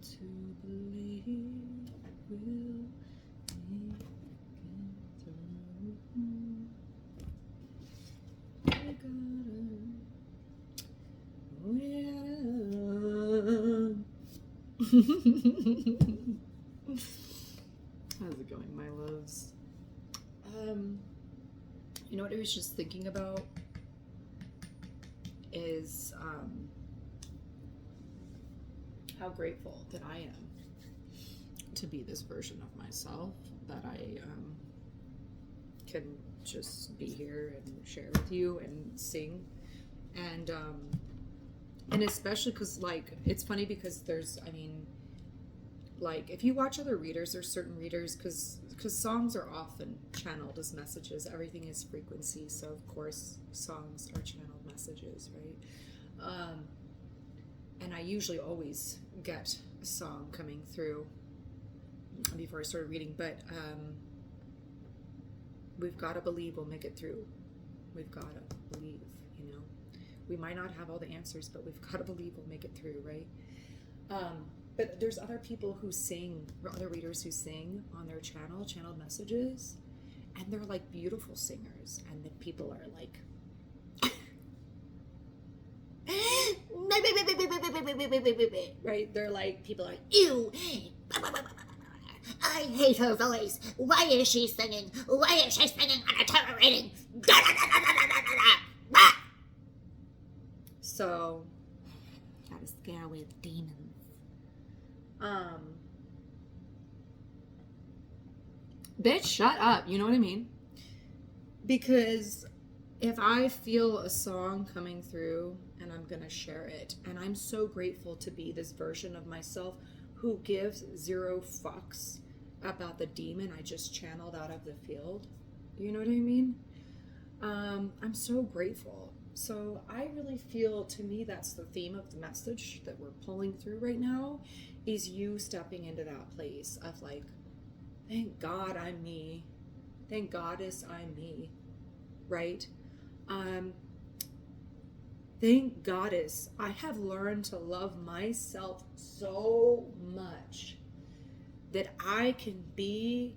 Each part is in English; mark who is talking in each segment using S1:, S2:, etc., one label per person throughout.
S1: to believe we'll make it through. How's it going, my loves? You know what I was just thinking about is how grateful that I am to be this version of myself, that I can just be here and share with you and sing, and especially because, like, it's funny because there's, I mean, like, if you watch other readers, there's certain readers, because songs are often channeled as messages. Everything is frequency, so of course songs are channeled messages, right? And I usually always get a song coming through before I started reading, but we've got to believe we'll make it through. We've got to believe, you know. We might not have all the answers, but we've got to believe we'll make it through, right? But there's other people who sing, or other readers who sing on their channeled messages, and they're like beautiful singers, and then people are like, right? They're like, people are like, ew, I hate her voice. Why is she singing? Why is she singing on a tarot reading? So, gotta scare away the demons. Bitch, shut up. You know what I mean? Because if I feel a song coming through and I'm gonna share it, and I'm so grateful to be this version of myself who gives zero fucks about the demon I just channeled out of the field. You know what I mean? I'm so grateful. So I really feel, to me, that's the theme of the message that we're pulling through right now, is you stepping into that place of like, thank God I'm me. Thank Goddess I'm me. Right? Thank Goddess, I have learned to love myself so much that I can be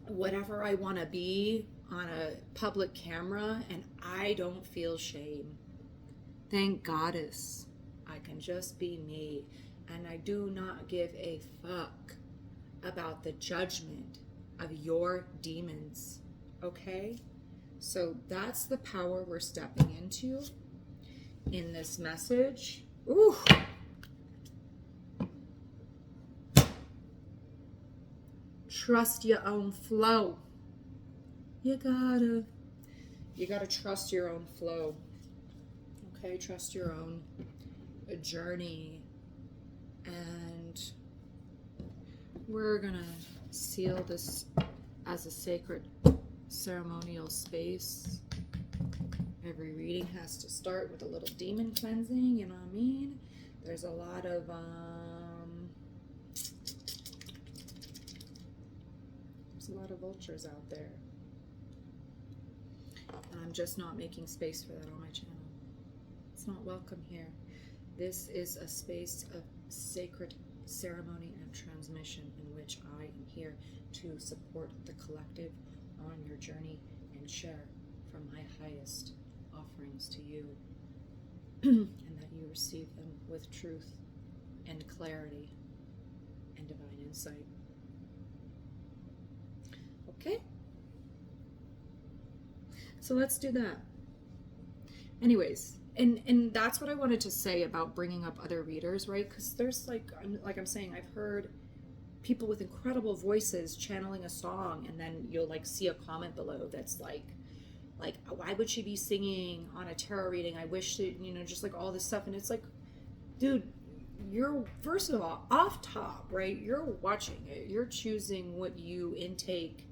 S1: whatever I want to be on a public camera and I don't feel shame. Thank Goddess, I can just be me, and I do not give a fuck about the judgment of your demons. Okay? So that's the power we're stepping into in this message. Ooh. Trust your own flow. You gotta trust your own flow. Okay, trust your own journey. And we're gonna seal this as a sacred ceremonial space. Every reading has to start with a little demon cleansing, you know what I mean? There's a lot of vultures out there, and I'm just not making space for that on my channel. It's not welcome here. This is a space of sacred ceremony and transmission in which I am here to support the collective on your journey and share from my highest offerings to you, and that you receive them with truth and clarity and divine insight. Okay? So let's do that. Anyways, and that's what I wanted to say about bringing up other readers, right? Because there's like I'm saying, I've heard people with incredible voices channeling a song, and then you'll like see a comment below that's like why would she be singing on a tarot reading? I wish that, you know, just like all this stuff. And it's like, dude, you're, first of all, off top, right? You're watching it. You're choosing what you intake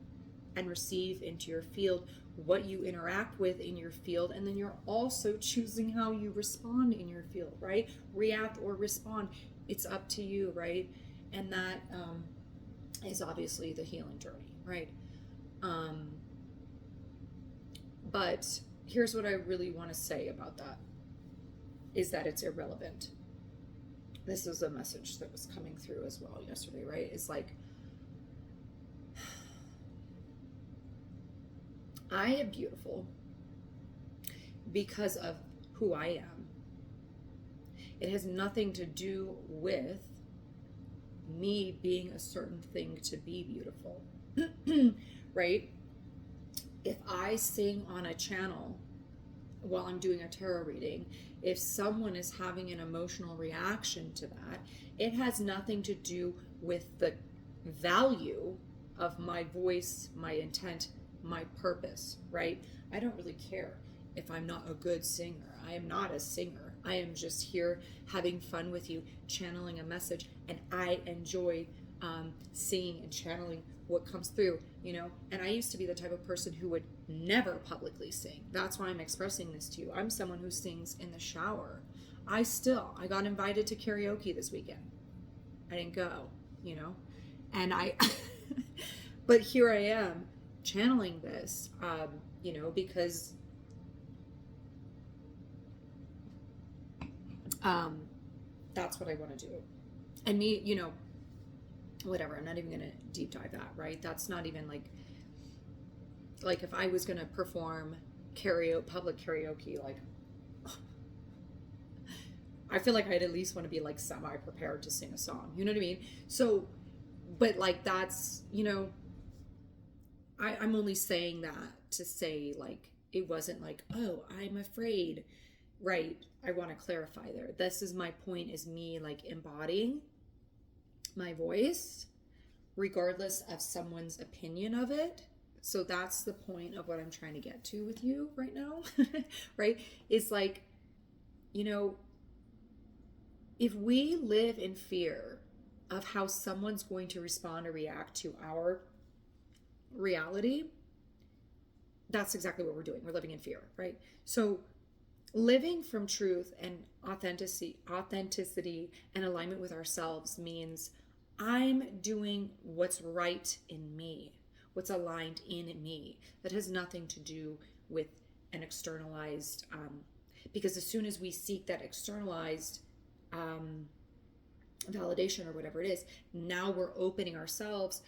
S1: and receive into your field, what you interact with in your field, and then you're also choosing how you respond in your field, right? React or respond. It's up to you, right? And that is obviously the healing journey, right? But here's what I really want to say about that, is that it's irrelevant. this is a message that was coming through as well yesterday, right? It's like, I am beautiful because of who I am. It has nothing to do with me being a certain thing to be beautiful, right? If I sing on a channel while I'm doing a tarot reading, if someone is having an emotional reaction to that, it has nothing to do with the value of my voice, my intent, my purpose, right? I don't really care if I'm not a good singer. I am not a singer. I am just here having fun with you, channeling a message, and I enjoy singing and channeling what comes through, you know. And I used to be the type of person who would never publicly sing. That's why I'm expressing this to you. I'm someone who sings in the shower. I got invited to karaoke this weekend. I didn't go, you know, and but here I am channeling this, you know, because that's what I want to do. And me, you know, whatever, I'm not even going to deep dive that, right? That's not even like if I was going to perform public karaoke, like, I feel like I'd at least want to be like semi-prepared to sing a song, you know what I mean? So, but like, that's, you know, I'm only saying that to say, like, it wasn't like, oh, I'm afraid, right? I want to clarify there. This is my point, is me like embodying my voice regardless of someone's opinion of it. So that's the point of what I'm trying to get to with you right now, right? It's like, you know, if we live in fear of how someone's going to respond or react to our reality, that's exactly what we're doing. We're living in fear, right? So living from truth and authenticity and alignment with ourselves means I'm doing what's right in me, what's aligned in me. That has nothing to do with an externalized, because as soon as we seek that externalized validation or whatever it is, now we're opening ourselves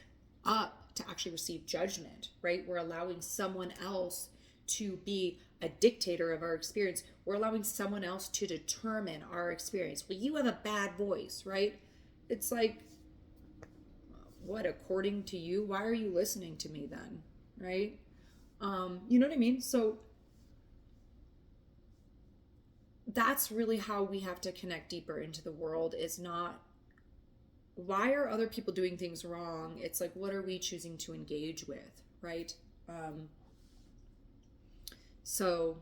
S1: up to actually receive judgment, right? We're allowing someone else to be a dictator of our experience. We're allowing someone else to determine our experience. Well, you have a bad voice, right? It's like, what, according to you? Why are you listening to me then, right? You know what I mean? So that's really how we have to connect deeper into the world. Is not, why are other people doing things wrong? It's like, what are we choosing to engage with, right? So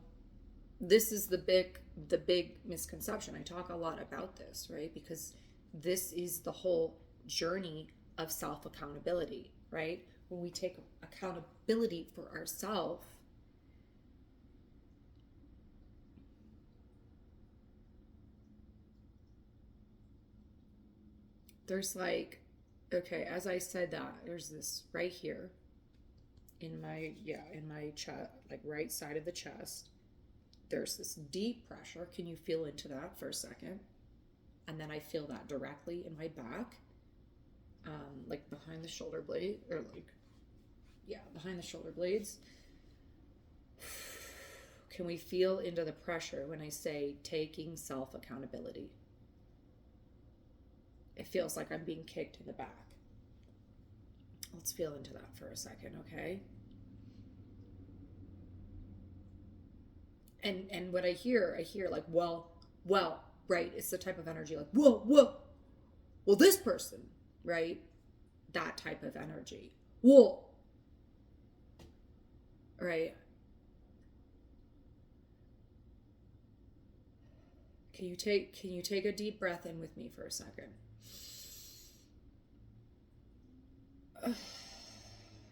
S1: this is the big misconception. I talk a lot about this, right? Because this is the whole journey of self-accountability, right? When we take accountability for ourselves, there's like, okay, as I said that, there's this right here in my chest, like right side of the chest. There's this deep pressure. Can you feel into that for a second? And then I feel that directly in my back, like behind the shoulder blade, or like, yeah, behind the shoulder blades. Can we feel into the pressure when I say taking self-accountability? It feels like I'm being kicked in the back. Let's feel into that for a second, okay? And what I hear like, well, right? It's the type of energy like, well, this person, right? That type of energy. Whoa, right? Can you take a deep breath in with me for a second?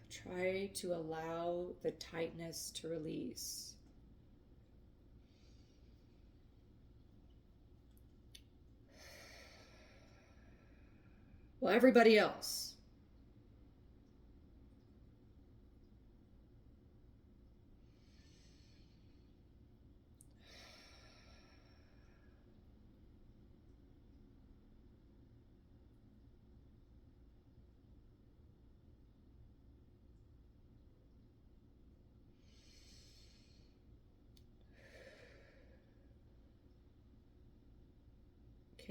S1: Try to allow the tightness to release. Well, everybody else.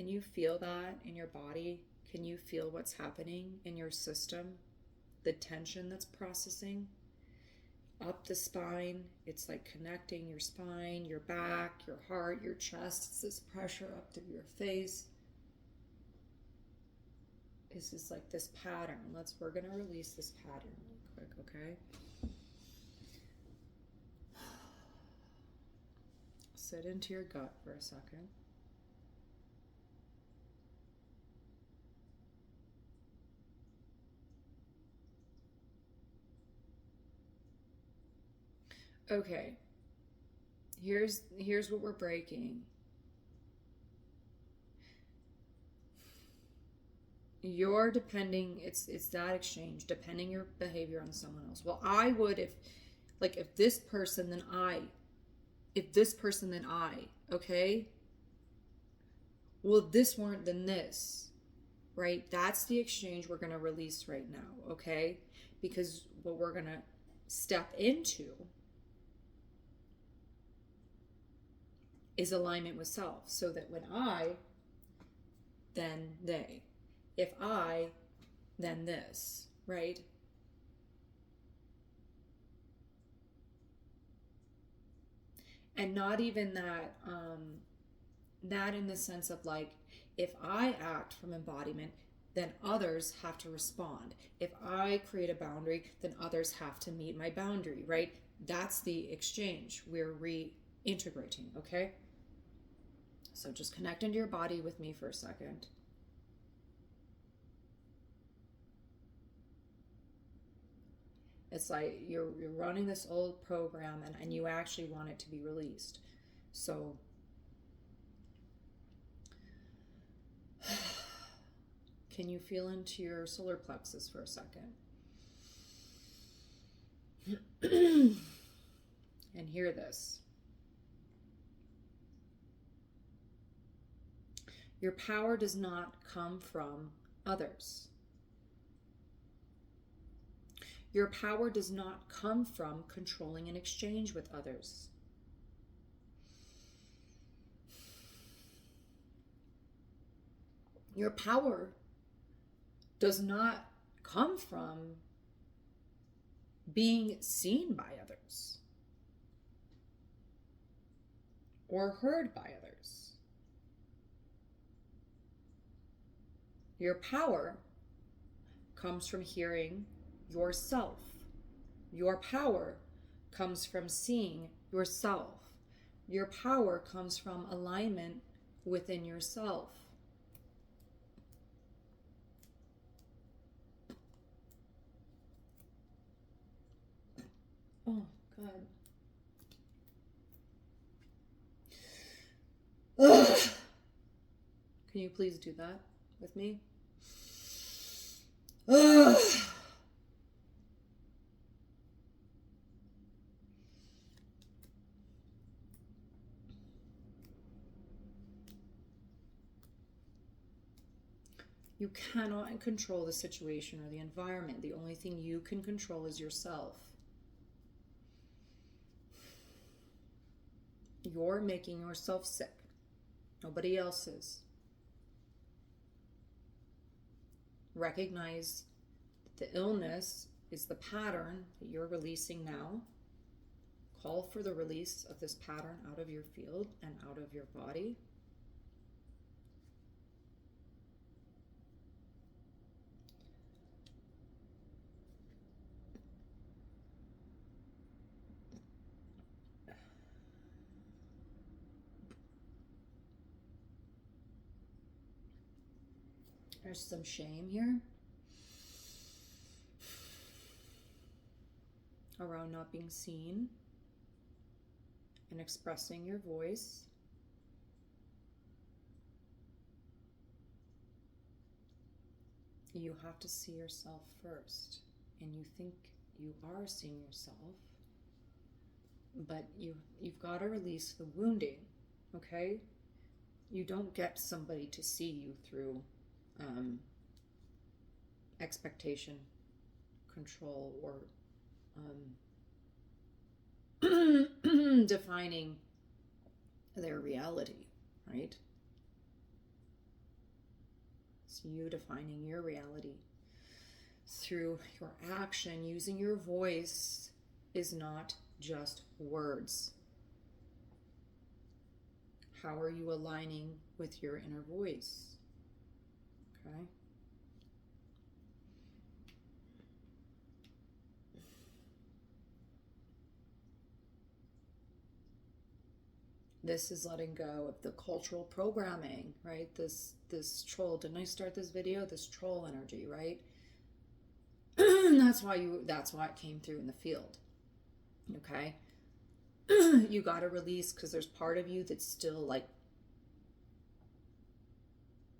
S1: Can you feel that in your body? Can you feel what's happening in your system? The tension that's processing up the spine. It's like connecting your spine, your back, your heart, your chest. It's this pressure up to your face. This is like this pattern. We're gonna release this pattern real quick, okay? Sit into your gut for a second. Okay. Here's what we're breaking. You're depending, it's that exchange, depending your behavior on someone else. Well, I would if this person then I, okay? Well, if this weren't then this, right? That's the exchange we're going to release right now, okay? Because what we're going to step into is alignment with self, so that when I, then they. If I, then this, right? And not even that, that in the sense of like, if I act from embodiment, then others have to respond. If I create a boundary, then others have to meet my boundary, right? That's the exchange we're reintegrating, okay? So just connect into your body with me for a second. It's like you're running this old program and you actually want it to be released. So can you feel into your solar plexus for a second? And hear this. Your power does not come from others. Your power does not come from controlling an exchange with others. Your power does not come from being seen by others or heard by others. Your power comes from hearing yourself. Your power comes from seeing yourself. Your power comes from alignment within yourself. Oh, God. Ugh. Can you please do that with me? Ugh. You cannot control the situation or the environment. The only thing you can control is yourself. You're making yourself sick. Nobody else is. Recognize that the illness is the pattern that you're releasing now. Call for the release of this pattern out of your field and out of your body. There's some shame here around not being seen and expressing your voice. You have to see yourself first, and you think you are seeing yourself, but you've got to release the wounding, okay? You don't get somebody to see you through expectation, control, or defining their reality, right? It's you defining your reality through your action. Using your voice is not just words. How are you aligning with your inner voice? Okay. This is letting go of the cultural programming, right? This troll. Didn't I start this video? This troll energy, right? That's why it came through in the field. Okay? You got to release, because there's part of you that's still like,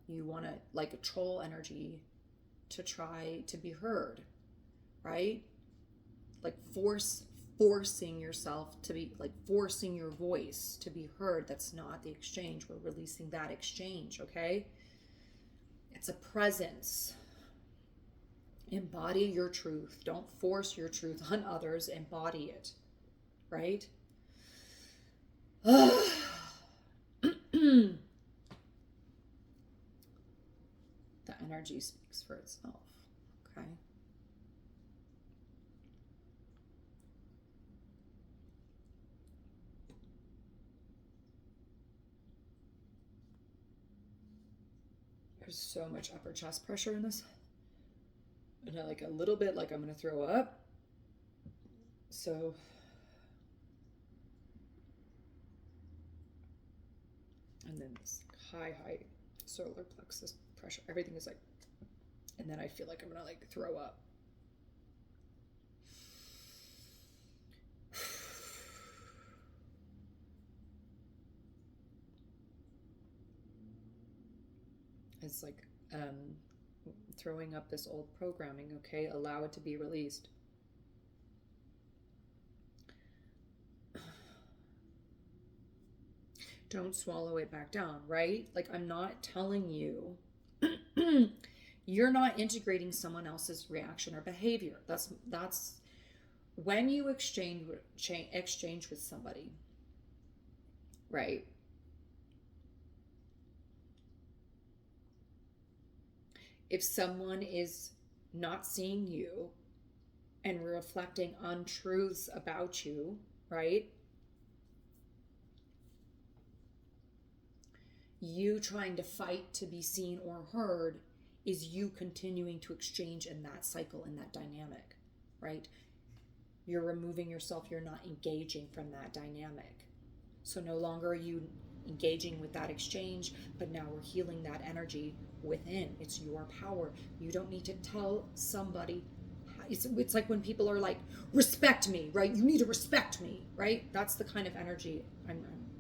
S1: you want to, like a troll energy, to try to be heard, right? Like forcing yourself to be, like forcing your voice to be heard. That's not the exchange. We're releasing that exchange, okay? It's a presence. Embody your truth. Don't force your truth on others. Embody it, right? The energy speaks for itself, okay? There's so much upper chest pressure in this. And like a little bit like I'm going to throw up. So and then this high solar plexus pressure. Everything is like, and then I feel like I'm going to like throw up. It's like throwing up this old programming, okay? Allow it to be released. Don't swallow it back down, right? Like, I'm not telling you, you're not integrating someone else's reaction or behavior. That's when you exchange with somebody, right? If someone is not seeing you and reflecting untruths about you, right? You trying to fight to be seen or heard is you continuing to exchange in that cycle, in that dynamic, right? You're removing yourself. You're not engaging from that dynamic. So no longer are you engaging with that exchange, but now we're healing that energy within. It's your power. You don't need to tell somebody. It's like when people are like, respect me, right? You need to respect me, right? That's the kind of energy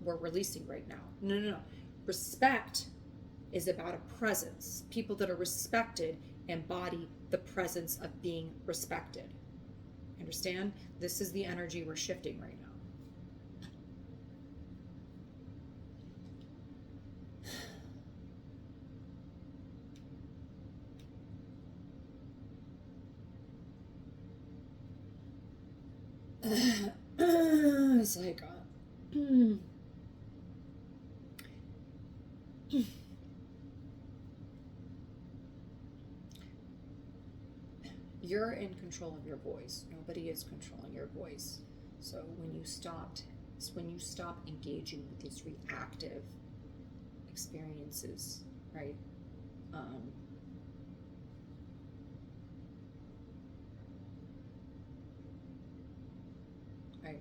S1: we're releasing right now. No. Respect is about a presence. People that are respected embody the presence of being respected. Understand? This is the energy we're shifting right now. It's like you're in control of your voice. Nobody is controlling your voice. So when you stop engaging with these reactive experiences, right? Right.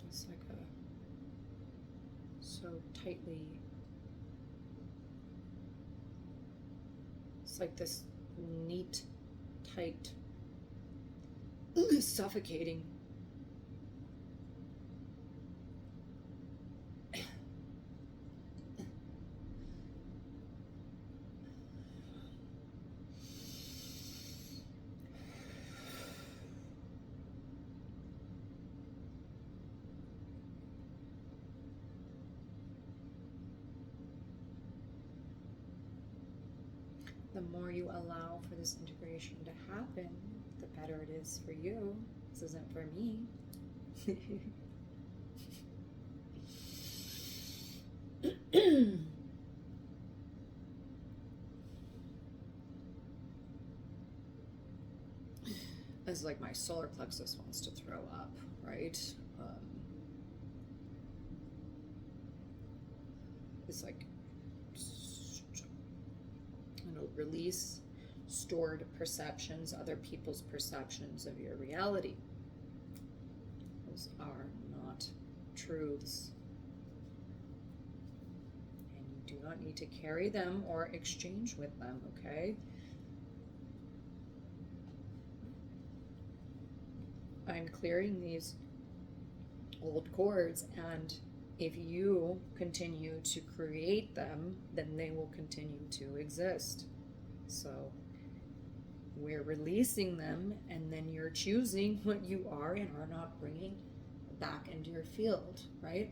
S1: It's like so tightly. It's like this neat, tight, suffocating. allow for this integration to happen, the better it is for you. This isn't for me. It's like my solar plexus wants to throw up, right? It's like, release stored perceptions, other people's perceptions of your reality. Those are not truths. And you do not need to carry them or exchange with them, okay? I'm clearing these old cords, and if you continue to create them, then they will continue to exist. So we're releasing them, and then you're choosing what you are and are not bringing back into your field, right?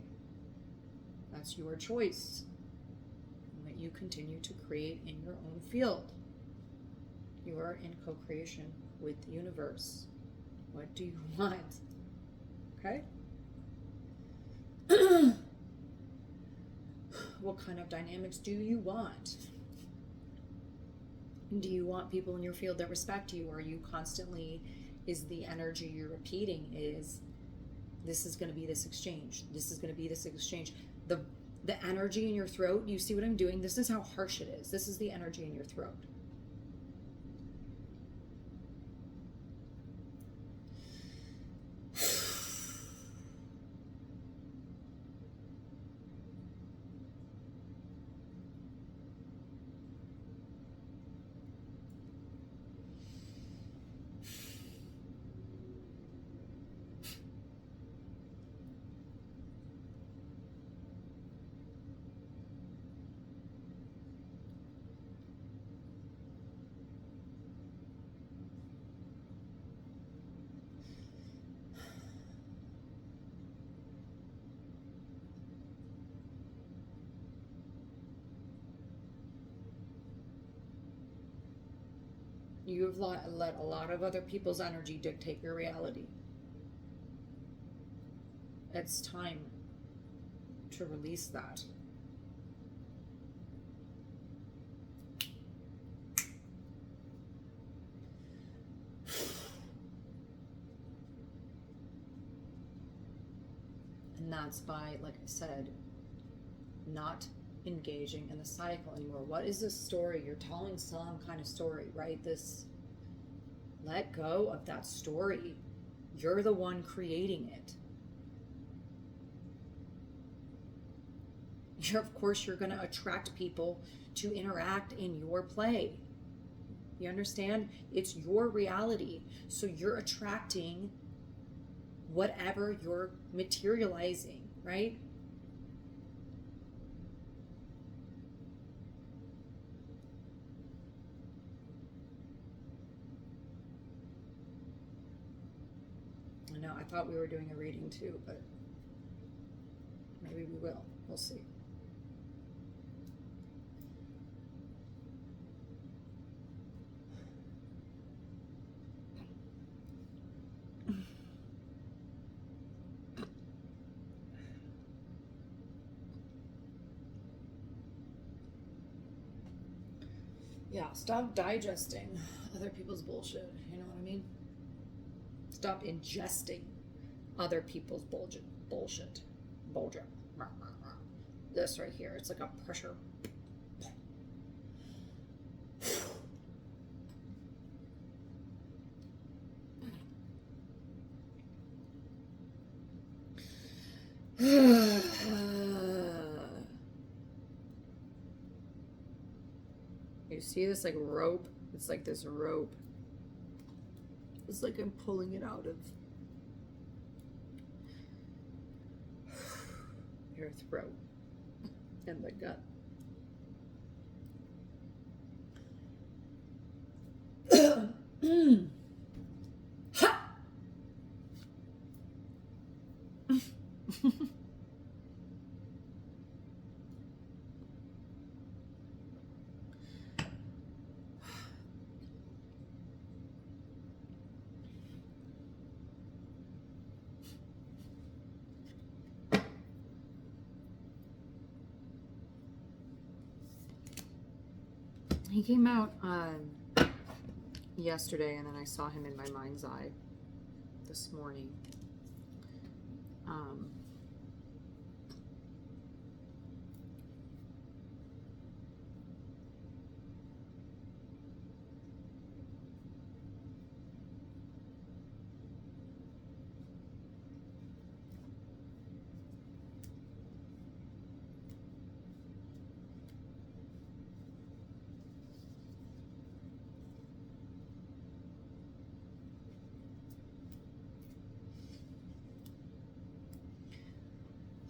S1: That's your choice. And that you continue to create in your own field. You are in co-creation with the universe. What do you want? Okay? What kind of dynamics do you want? Do you want people in your field that respect you? Or are you constantly, is the energy you're repeating is, this is going to be this exchange. This is going to be this exchange. The energy in your throat, you see what I'm doing? This is how harsh it is. This is the energy in your throat. You've let a lot of other people's energy dictate your reality. It's time to release that. And that's by, like I said, not engaging in the cycle anymore. What is this story? You're telling some kind of story, right? This, let go of that story. You're the one creating it. Of course, you're going to attract people to interact in your play. You understand? It's your reality. So you're attracting whatever you're materializing, right? No, I thought we were doing a reading too, but maybe we will. We'll see. Yeah, stop digesting other people's bullshit. You know what I mean? Stop ingesting other people's bullshit. This right here, it's like a pressure. You see this like rope? It's like this rope. It's like I'm pulling it out of your throat and the gut. Ha! He came out yesterday, and then I saw him in my mind's eye this morning.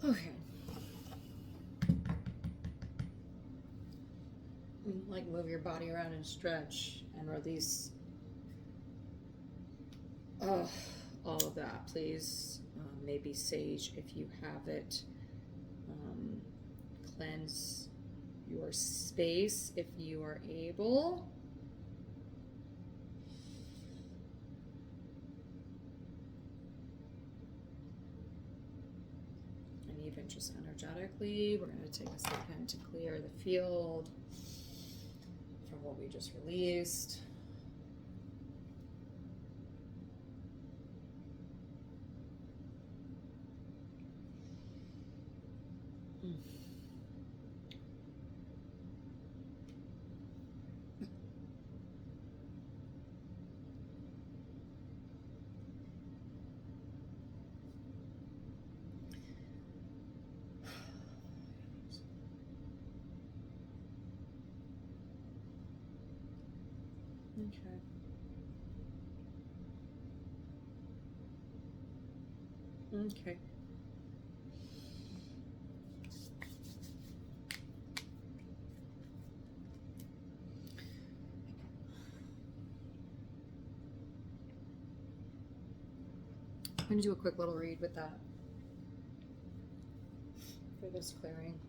S1: Okay. Like move your body around and stretch and release all of that, please. Maybe sage if you have it. Cleanse your space if you are able. And even just energetically, we're going to take a second to clear the field from what we just released. Okay. Okay. I'm going to do a quick little read with that for this clearing.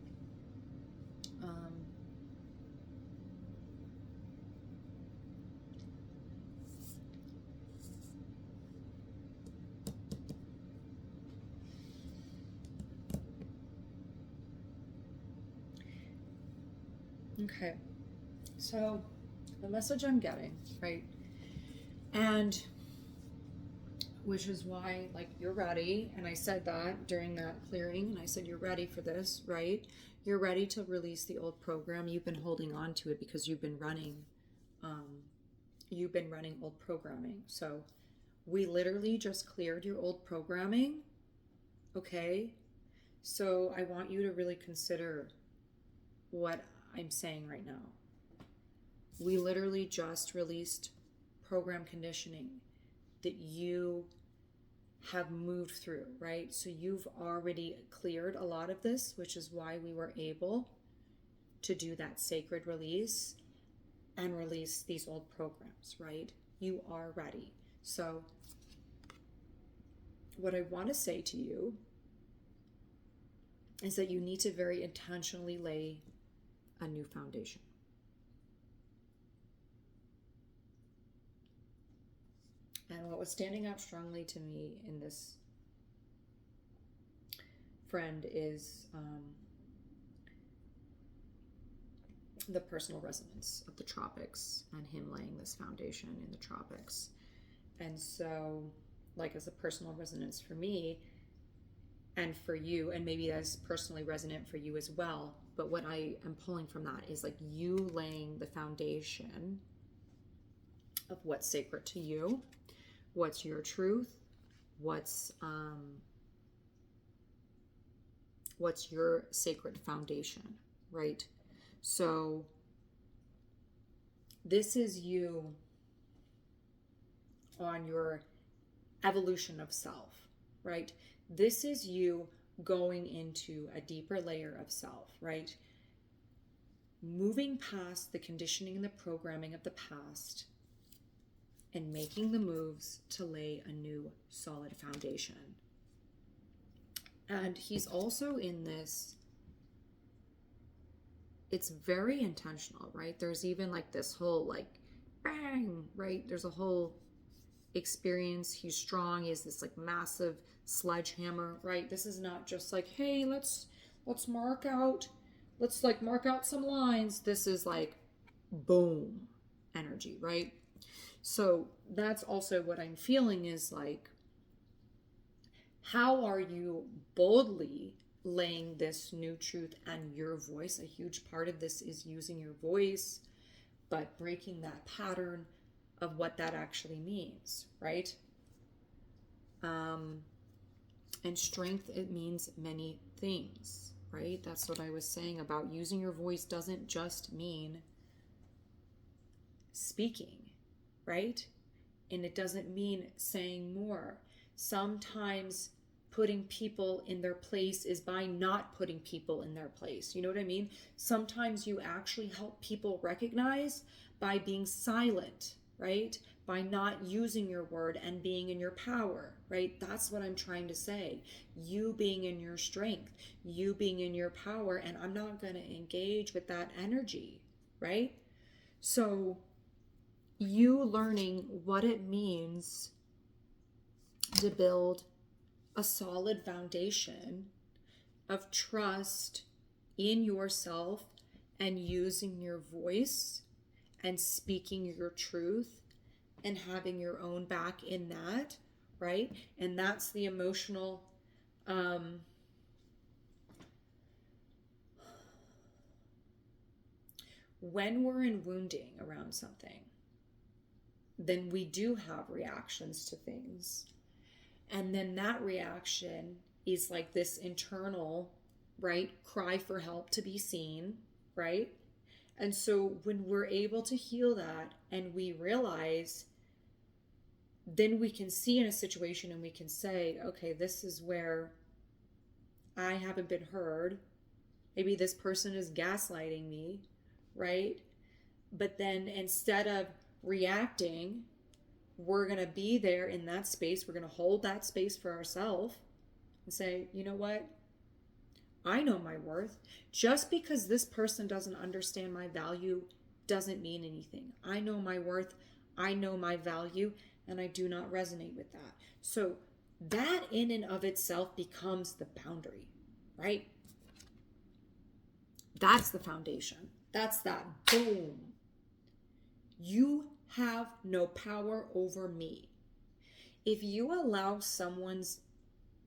S1: Okay, so the message I'm getting, right, and which is why, like, you're ready, and I said that during that clearing, and I said you're ready for this, right? You're ready to release the old program. You've been holding on to it because you've been running old programming. So we literally just cleared your old programming, okay? So I want you to really consider what I'm saying right now. We literally just released program conditioning that you have moved through, right? So you've already cleared a lot of this, which is why we were able to do that sacred release and release these old programs, right? You are ready. So what I want to say to you is that you need to very intentionally lay a new foundation. And what was standing out strongly to me in this friend is the personal resonance of the tropics and him laying this foundation in the tropics. And so, like, as a personal resonance for me and for you, and maybe that's personally resonant for you as well, but what I am pulling from that is like you laying the foundation of what's sacred to you, what's your truth, what's your sacred foundation, right? So this is you on your evolution of self, right? This is you going into a deeper layer of self, right? Moving past the conditioning and the programming of the past and making the moves to lay a new solid foundation. And he's also in this, it's very intentional, right? There's even like this whole like bang, right? There's a whole experience. He's strong. He has this like massive sledgehammer, right? This is not just like, hey, let's mark out some lines. This is like boom energy, right? So that's also what I'm feeling is like, how are you boldly laying this new truth and your voice? A huge part of this is using your voice, but breaking that pattern of what that actually means, right? And strength, it means many things, right? That's what I was saying about using your voice doesn't just mean speaking, right? And it doesn't mean saying more. Sometimes putting people in their place is by not putting people in their place. You know what I mean? Sometimes you actually help people recognize by being silent, right? By not using your word and being in your power, right? That's what I'm trying to say. You being in your strength, you being in your power, and I'm not going to engage with that energy, right? So you learning what it means to build a solid foundation of trust in yourself and using your voice and speaking your truth and having your own back in that, right? And that's the emotional when we're in wounding around something, then we do have reactions to things. And then that reaction is like this internal, right, cry for help to be seen, right? And so when we're able to heal that and we realize, then we can see in a situation and we can say, okay, this is where I haven't been heard. Maybe this person is gaslighting me, right? But then instead of reacting, we're going to be there in that space. We're going to hold that space for ourselves and say, you know what? I know my worth. Just because this person doesn't understand my value doesn't mean anything. I know my worth. I know my value, and I do not resonate with that. So that in and of itself becomes the boundary, right? That's the foundation. That's that boom. You have no power over me. If you allow someone's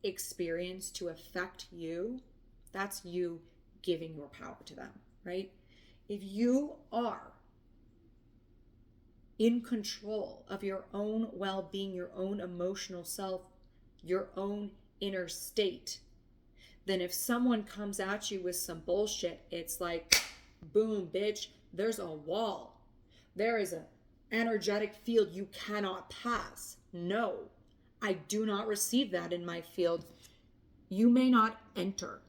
S1: experience to affect you, that's you giving your power to them, right? If you are in control of your own well-being, your own emotional self, your own inner state, then if someone comes at you with some bullshit, it's like, boom, bitch, there's a wall. There is an energetic field you cannot pass. No, I do not receive that in my field. You may not enter.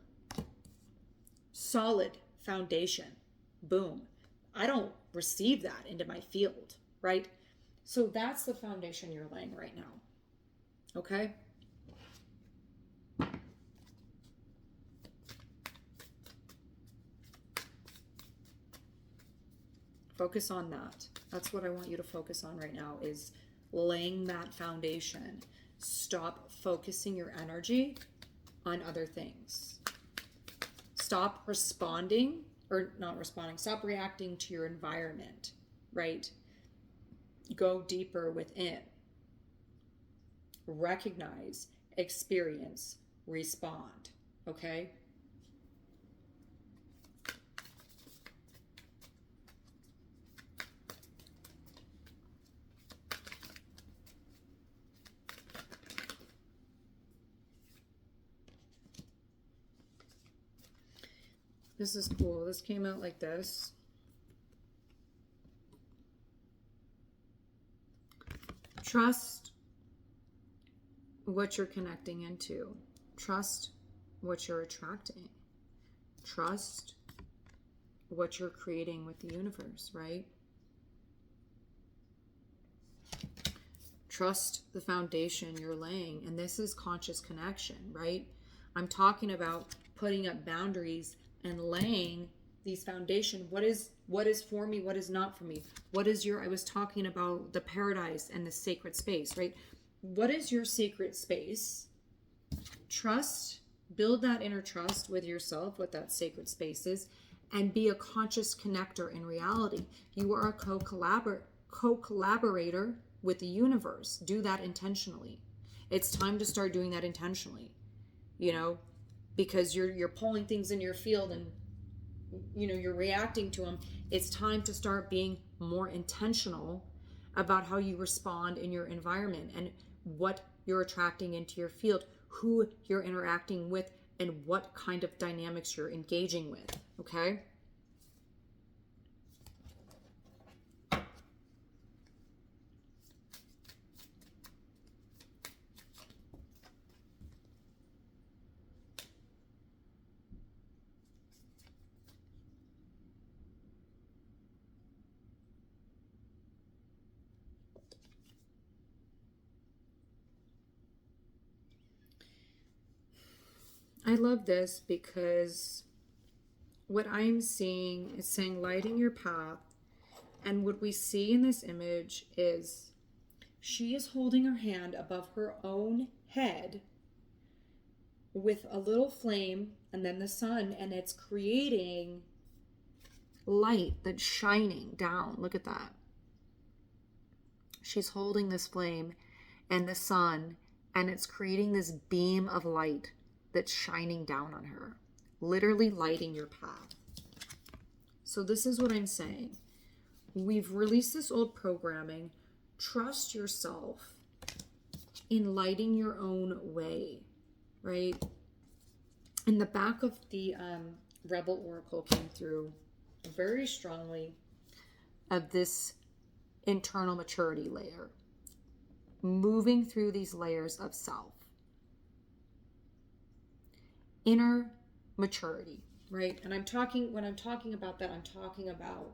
S1: Solid foundation. Boom. I don't receive that into my field, right? So that's the foundation you're laying right now. Okay? Focus on that. That's what I want you to focus on right now, is laying that foundation. Stop focusing your energy on other things. Stop responding, or not responding, stop reacting to your environment, right? Go deeper within. Recognize, experience, respond, okay? This is cool. This came out like this. Trust what you're connecting into. Trust what you're attracting. Trust what you're creating with the universe, right? Trust the foundation you're laying. And this is conscious connection, right? I'm talking about putting up boundaries and laying these foundation. What is for me? What is not for me? What is I was talking about the paradise and the sacred space, right? What is your sacred space? Trust, build that inner trust with yourself, what that sacred space is, and be a conscious connector in reality. You are a co-collaborator with the universe. Do that intentionally. It's time to start doing that intentionally, you know, because you're pulling things in your field and, you know, you're reacting to them. It's time to start being more intentional about how you respond in your environment and what you're attracting into your field, who you're interacting with, and what kind of dynamics you're engaging with, okay? I love this because what I'm seeing is saying lighting your path. And what we see in this image is she is holding her hand above her own head with a little flame and then the sun, and it's creating light that's shining down. Look at that. She's holding this flame and the sun, and it's creating this beam of light that's shining down on her, literally lighting your path. So this is what I'm saying. We've released this old programming. Trust yourself in lighting your own way, right? In the back of the Rebel Oracle came through very strongly of this internal maturity layer, moving through these layers of self. Inner maturity, right? And when I'm talking about that, I'm talking about,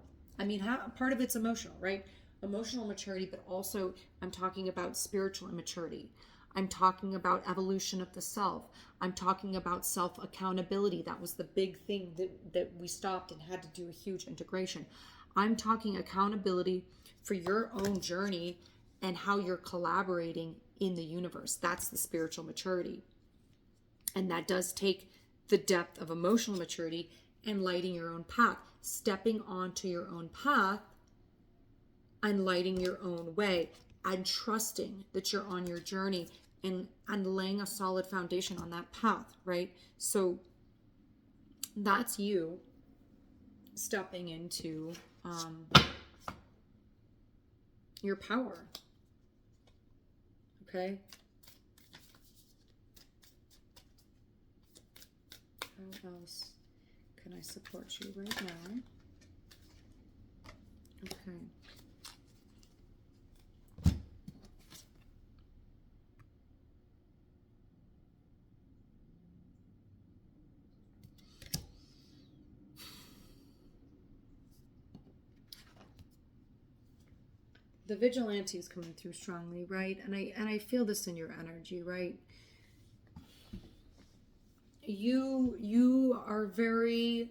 S1: part of it's emotional, right? Emotional maturity, but also I'm talking about spiritual immaturity. I'm talking about evolution of the self. I'm talking about self-accountability. That was the big thing that we stopped and had to do a huge integration. I'm talking accountability for your own journey and how you're collaborating in the universe. That's the spiritual maturity. And that does take the depth of emotional maturity and lighting your own path, stepping onto your own path and lighting your own way and trusting that you're on your journey and laying a solid foundation on that path, right? So that's you stepping into your power, okay? How else can I support you right now? Okay. The vigilante is coming through strongly, right? And I feel this in your energy, right? You are very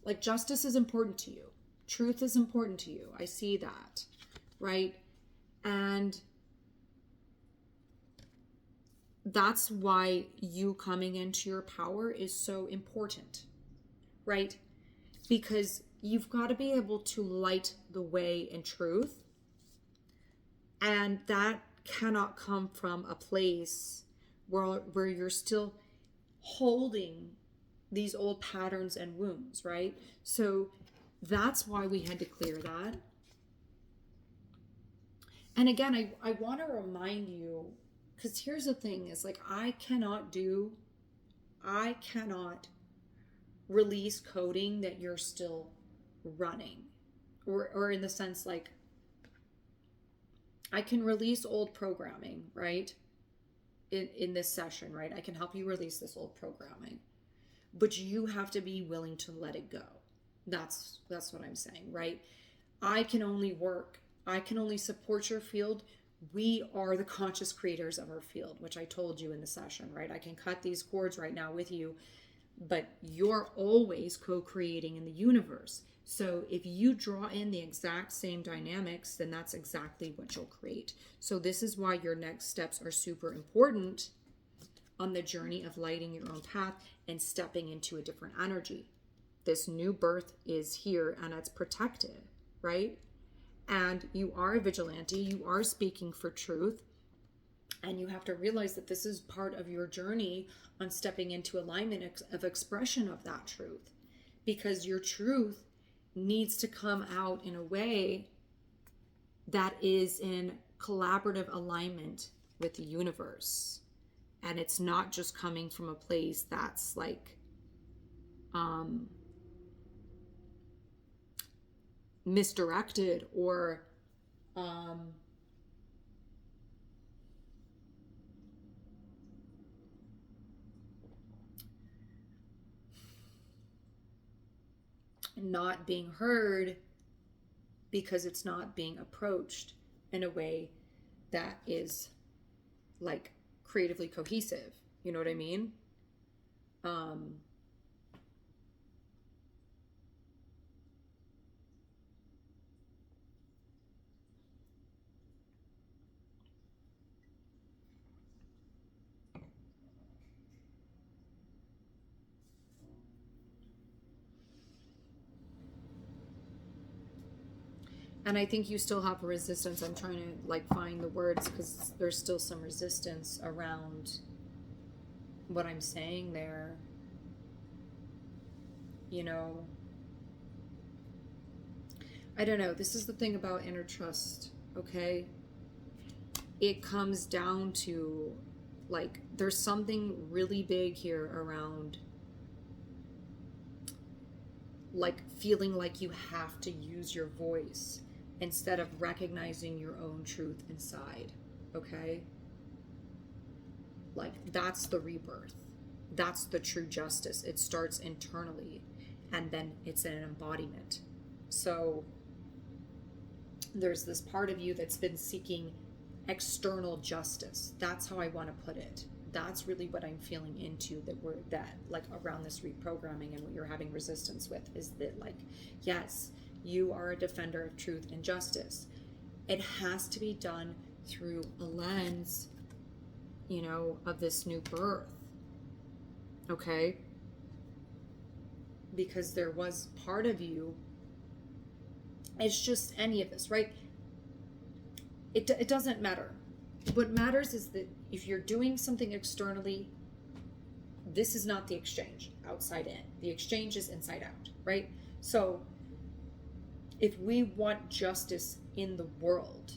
S1: like justice is important to you. Truth is important to you. I see that, right? And that's why you coming into your power is so important, right? Because you've got to be able to light the way in truth. And that cannot come from a place where you're still holding these old patterns and wounds, right? So that's why we had to clear that. And again, I want to remind you, because here's the thing is like, I cannot release coding that you're still running, or in the sense like, I can release old programming, right? In this session, right? I can help you release this old programming, but you have to be willing to let it go. That's what I'm saying, right? I can only support your field. We are the conscious creators of our field, which I told you in the session, right? I can cut these cords right now with you, but you're always co-creating in the universe. So if you draw in the exact same dynamics, then that's exactly what you'll create. So this is why your next steps are super important on the journey of lighting your own path and stepping into a different energy. This new birth is here and it's protected, right? And you are a vigilante, you are speaking for truth, and you have to realize that this is part of your journey on stepping into alignment of expression of that truth, because your truth needs to come out in a way that is in collaborative alignment with the universe. And it's not just coming from a place that's like misdirected or not being heard, because it's not being approached in a way that is like creatively cohesive. You know what I mean? And I think you still have a resistance. I'm trying to like find the words because there's still some resistance around what I'm saying there. You know, I don't know. This is the thing about inner trust, okay? It comes down to like there's something really big here around like feeling like you have to use your voice instead of recognizing your own truth inside, okay? Like that's the rebirth. That's the true justice. It starts internally and then it's an embodiment. So there's this part of you that's been seeking external justice. That's how I want to put it. That's really what I'm feeling into, that like around this reprogramming, and what you're having resistance with is that like, yes, you are a defender of truth and justice. It has to be done through a lens, you know, of this new birth. Okay? Because there was part of you, it's just any of this, right? It doesn't matter. What matters is that if you're doing something externally, this is not the exchange, outside in. The exchange is inside out, right? So if we want justice in the world,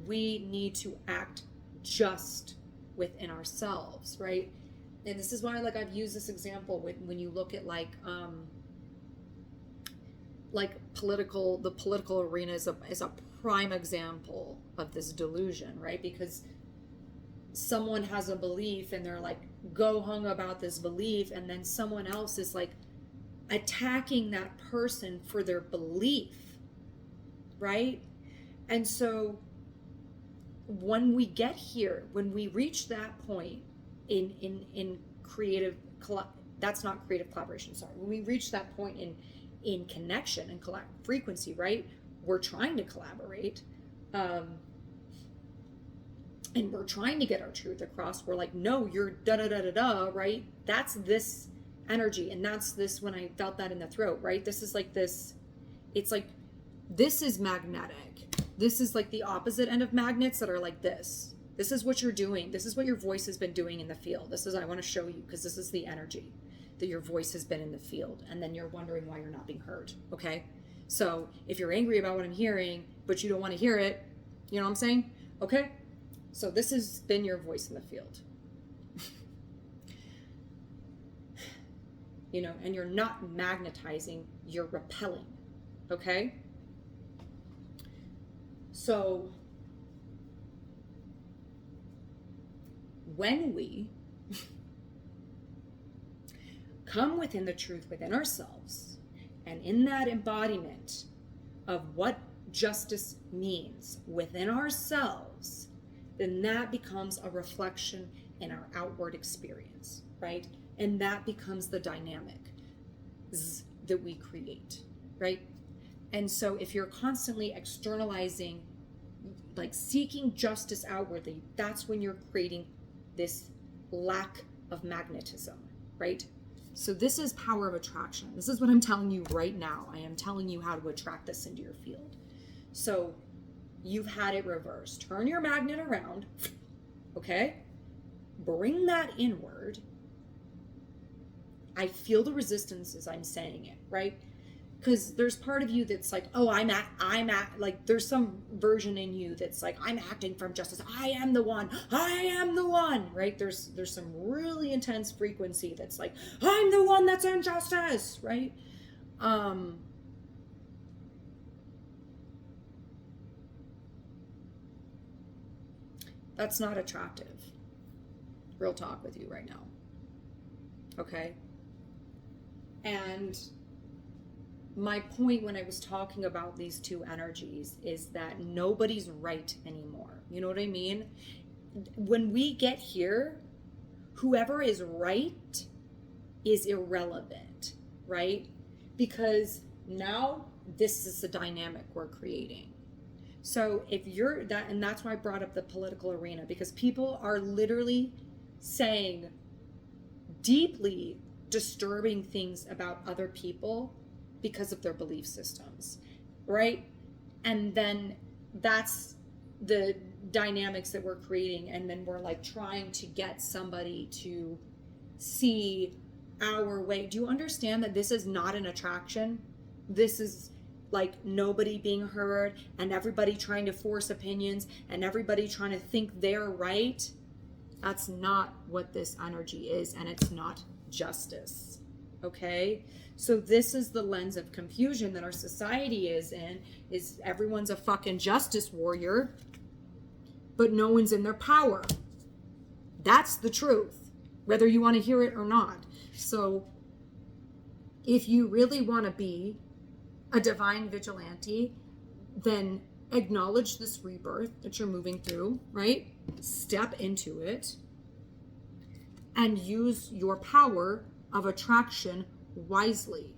S1: we need to act just within ourselves, right? And this is why, like, I've used this example when you look at like the political arena is a prime example of this delusion, right? Because someone has a belief and they're like go hung about this belief, and then someone else is like attacking that person for their belief, right? And so when we get here, when we reach that point in creative, that's not creative collaboration, sorry. When we reach that point in connection and frequency, right? We're trying to collaborate, and we're trying to get our truth across. We're like, no, you're da-da-da-da-da, right? That's this energy, and that's this, when I felt that in the throat, right? This is like this, it's like, this is magnetic. This is like the opposite end of magnets that are like this. This is what you're doing. This is what your voice has been doing in the field. This is, I want to show you, because this is the energy that your voice has been in the field, and then you're wondering why you're not being heard, okay? So if you're angry about what I'm hearing, but you don't want to hear it, you know what I'm saying? Okay? So this has been your voice in the field. You know, and you're not magnetizing, you're repelling, okay? So when we come within the truth within ourselves, and in that embodiment of what justice means within ourselves, then that becomes a reflection in our outward experience, right? And that becomes the dynamic that we create, right? And so if you're constantly externalizing, like seeking justice outwardly, that's when you're creating this lack of magnetism, right? So this is power of attraction. This is what I'm telling you right now. I am telling you how to attract this into your field. So you've had it reversed. Turn your magnet around, okay? Bring that inward. I feel the resistance as I'm saying it, right? Because there's part of you that's like, oh, I'm like, there's some version in you that's like, I'm acting from justice. I am the one, right? There's some really intense frequency that's like, I'm the one that's in justice, right? That's not attractive. Real talk with you right now. Okay? And my point when I was talking about these two energies is that nobody's right anymore. You know what I mean? When we get here, whoever is right is irrelevant, right? Because now this is the dynamic we're creating. So if you're that, and that's why I brought up the political arena, because people are literally saying deeply disturbing things about other people because of their belief systems, right? And then that's the dynamics that we're creating, and then we're like trying to get somebody to see our way. Do you understand that this is not an attraction? This is like nobody being heard and everybody trying to force opinions and everybody trying to think they're right. That's not what this energy is, and it's not justice. Okay? So this is the lens of confusion that our society is in, is everyone's a fucking justice warrior, but no one's in their power. That's the truth, whether you want to hear it or not. So if you really want to be a divine vigilante, then acknowledge this rebirth that you're moving through, right? Step into it and use your power of attraction wisely.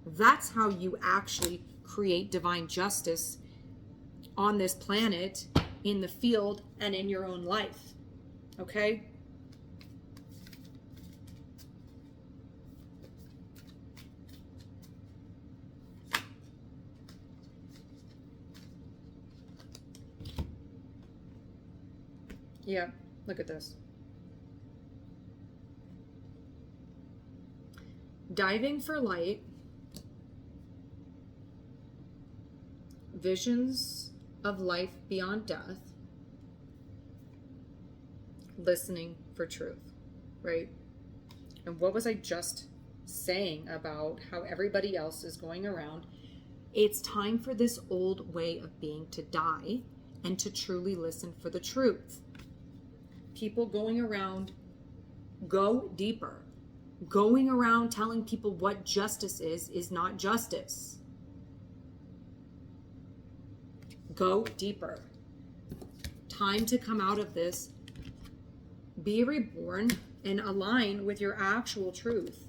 S1: That's how you actually create divine justice on this planet, in the field, and in your own life. Okay? Yeah, look at this. Diving for light, visions of life beyond death, listening for truth, right? And what was I just saying about how everybody else is going around? It's time for this old way of being to die and to truly listen for the truth. People going around, go deeper. Going around telling people what justice is not justice. Go deeper. Time to come out of this. Be reborn and align with your actual truth.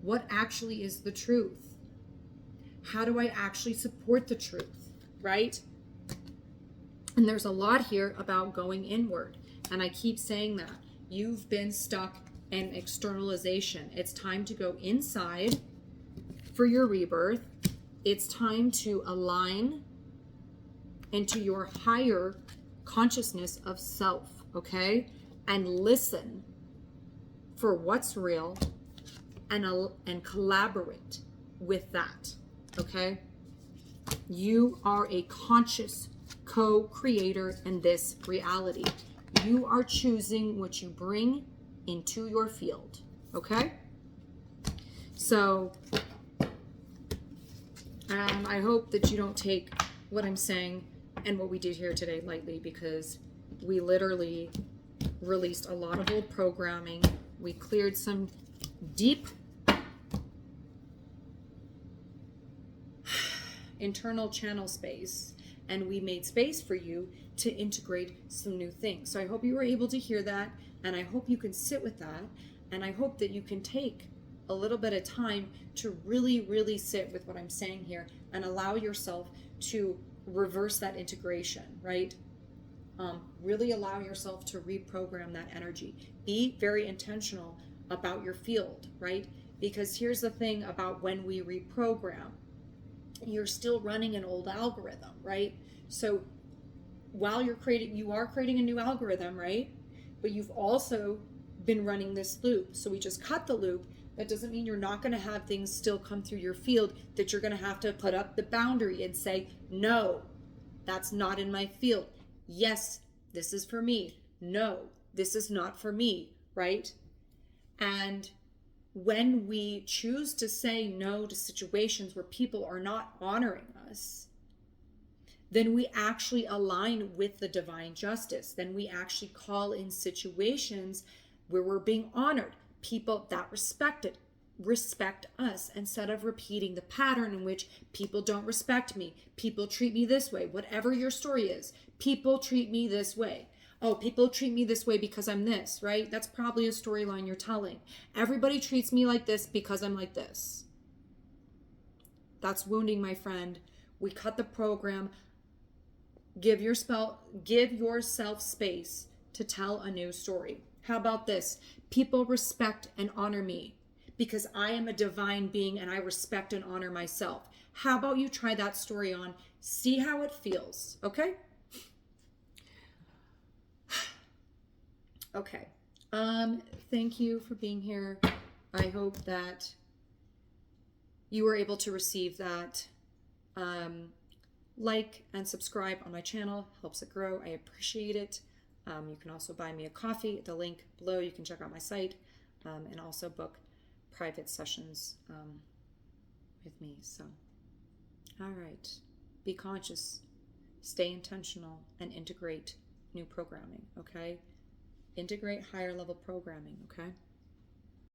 S1: What actually is the truth? How do I actually support the truth, right? And there's a lot here about going inward. And I keep saying that. You've been stuck in externalization. It's time to go inside for your rebirth. It's time to align into your higher consciousness of self, okay? And listen for what's real and collaborate with that, okay? You are a conscious co-creator in this reality. You are choosing what you bring into your field, okay? So I hope that you don't take what I'm saying and what we did here today lightly, because we literally released a lot of old programming. We cleared some deep internal channel space, and we made space for you to integrate some new things. So I hope you were able to hear that, and I hope you can sit with that, and I hope that you can take a little bit of time to really, really sit with what I'm saying here and allow yourself to reverse that integration, right? Really allow yourself to reprogram that energy. Be very intentional about your field, right? Because here's the thing about when we reprogram, you're still running an old algorithm, right? So while you are creating a new algorithm, right? But you've also been running this loop. So we just cut the loop. That doesn't mean you're not going to have things still come through your field that you're going to have to put up the boundary and say, no, that's not in my field. Yes, this is for me. No, this is not for me, right? And when we choose to say no to situations where people are not honoring us, then we actually align with the divine justice. Then we actually call in situations where we're being honored, people that respect us, instead of repeating the pattern in which people don't respect me, people treat me this way. Whatever your story is, people treat me this way. Oh, people treat me this way because I'm this, right? That's probably a storyline you're telling. Everybody treats me like this because I'm like this. That's wounding, my friend. We cut the program. Give yourself space to tell a new story. How about this? People respect and honor me because I am a divine being and I respect and honor myself. How about you try that story on? See how it feels, okay? Okay. Thank you for being here. I hope that you were able to receive that. Like and subscribe on my channel, helps it grow. I appreciate it. You can also buy me a coffee. The link below, you can check out my site, and also book private sessions with me. So, all right, be conscious, stay intentional, and integrate new programming, okay? Integrate higher level programming, okay?